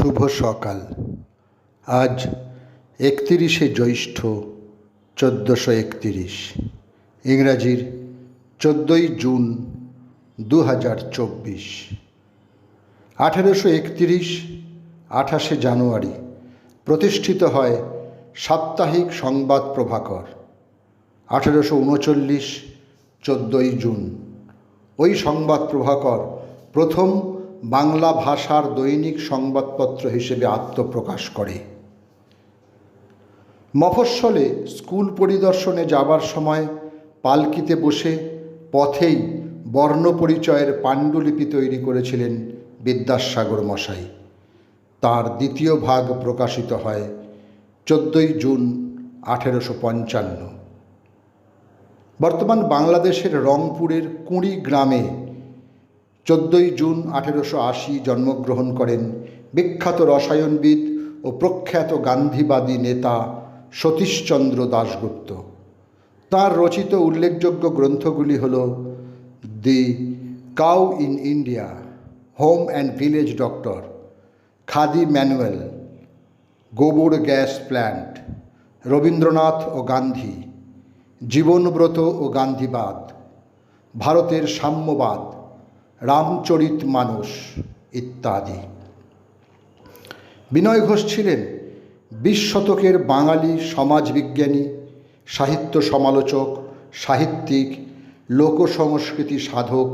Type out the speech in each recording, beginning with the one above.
শুভ সকাল। আজ 31শে জ্যৈষ্ঠ 1431, ইংরাজির 14ই জুন 2024। 1831 28শে জানুয়ারি প্রতিষ্ঠিত হয় সাপ্তাহিক সংবাদ প্রভাকর। 1839 14ই জুন ওই সংবাদ প্রভাকর প্রথম বাংলা ভাষার দৈনিক সংবাদপত্র হিসেবে আত্মপ্রকাশ করে। মফস্বলে স্কুল পরিদর্শনে যাবার সময় পালকিতে বসে পথেই বর্ণপরিচয়ের পাণ্ডুলিপি তৈরি করেছিলেন বিদ্যাসাগর মশাই। তার দ্বিতীয় ভাগ প্রকাশিত হয় 14ই জুন 1855। বর্তমান বাংলাদেশের রংপুরের কুঁড়ি গ্রামে 14ই জুন 1880 জন্মগ্রহণ করেন বিখ্যাত রসায়নবিদ ও প্রখ্যাত গান্ধীবাদী নেতা সতীশচন্দ্র দাশগুপ্ত। তাঁর রচিত উল্লেখযোগ্য গ্রন্থগুলি হল the cow in India, home and village doctor, khadi manual, গোবর গ্যাস প্ল্যান্ট, রবীন্দ্রনাথ ও গান্ধী, জীবনব্রত ও গান্ধীবাদ, ভারতের সাম্যবাদ, রামচরিত মানস ইত্যাদি। বিনয় ঘোষ ছিলেন 20 শতকের বাঙালি সমাজবিজ্ঞানী, সাহিত্য সমালোচক, সাহিত্যিক, লোকসংস্কৃতি সাধক,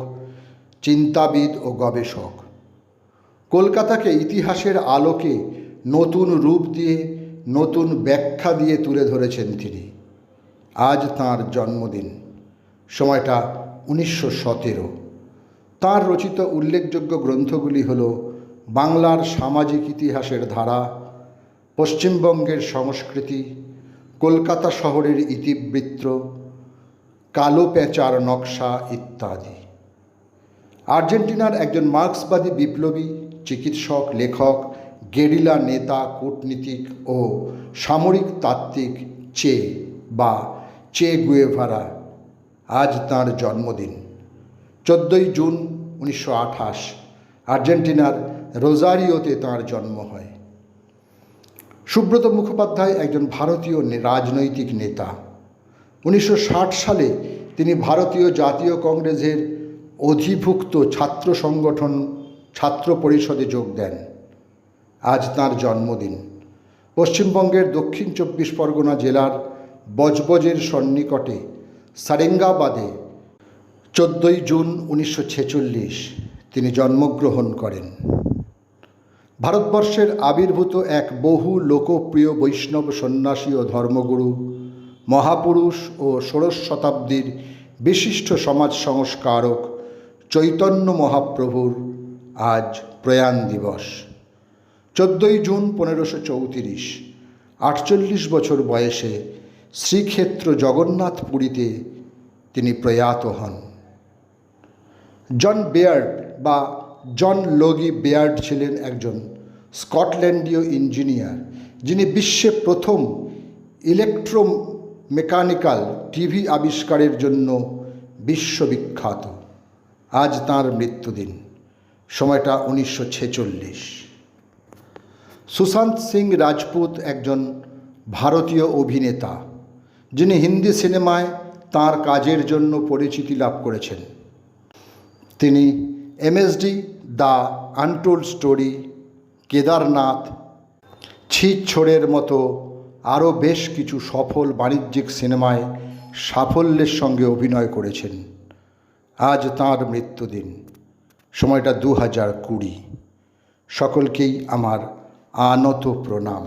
চিন্তাবিদ ও গবেষক। কলকাতাকে ইতিহাসের আলোকে নতুন রূপ দিয়ে, নতুন ব্যাখ্যা দিয়ে তুলে ধরেছেন তিনি। আজ তাঁর জন্মদিন, সময়টা 1917। তাঁর রচিত উল্লেখযোগ্য গ্রন্থগুলি হল বাংলার সামাজিক ইতিহাসের ধারা, পশ্চিমবঙ্গের সংস্কৃতি, কলকাতা শহরের ইতিবৃত্ত, কালো পেঁচার নকশা ইত্যাদি। আর্জেন্টিনার একজন মার্ক্সবাদী বিপ্লবী, চিকিৎসক, লেখক, গেরিলা নেতা, কূটনীতিক ও সামরিক তাত্ত্বিক চে গুয়েভারা। আজ তাঁর জন্মদিন 14ই জুন 1928। আর্জেন্টিনার রোজারিওতে তাঁর জন্ম হয়। সুব্রত মুখোপাধ্যায় একজন ভারতীয় রাজনৈতিক নেতা। 1960 সালে তিনি ভারতীয় জাতীয় কংগ্রেসের অধিভুক্ত ছাত্র সংগঠন ছাত্র পরিষদে যোগ দেন। আজ তাঁর জন্মদিন। পশ্চিমবঙ্গের দক্ষিণ 24 পরগনা জেলার বজবজের সন্নিকটে সারেঙ্গাবাদে 14ই জুন 1946 তিনি জন্মগ্রহণ করেন। ভারতবর্ষের আবির্ভূত এক বহু লোকপ্রিয় বৈষ্ণব সন্ন্যাসী ও ধর্মগুরু, মহাপুরুষ ও ষোড়শ শতাব্দীর বিশিষ্ট সমাজ সংস্কারক চৈতন্য মহাপ্রভুর আজ প্রয়াণ দিবস। 14ই জুন 1534 48 বছর বয়সে শ্রীক্ষেত্র জগন্নাথপুরীতে তিনি প্রয়াত হন। জন বেয়ার্ড বা জন লগি বেয়ার্ড ছিলেন একজন স্কটল্যান্ডীয় ইঞ্জিনিয়ার, যিনি বিশ্বে প্রথম ইলেকট্রোমেকানিক্যাল টিভি আবিষ্কারের জন্য বিশ্ববিখ্যাত। আজ তাঁর মৃত্যুদিন, সময়টা 1946। সুশান্ত সিং রাজপুত একজন ভারতীয় অভিনেতা, যিনি হিন্দি সিনেমায় তাঁর কাজের জন্য পরিচিতি লাভ করেছেন। তিনি MSD, the untold story, Kedarnath, ছিচ্ছড়ের মতো আরও বেশ কিছু সফল বাণিজ্যিক সিনেমায় সাফল্যের সঙ্গে অভিনয় করেছেন। আজ তাঁর মৃত্যুদিন, সময়টা 2020। সকলকেই আমার আনত প্রণাম।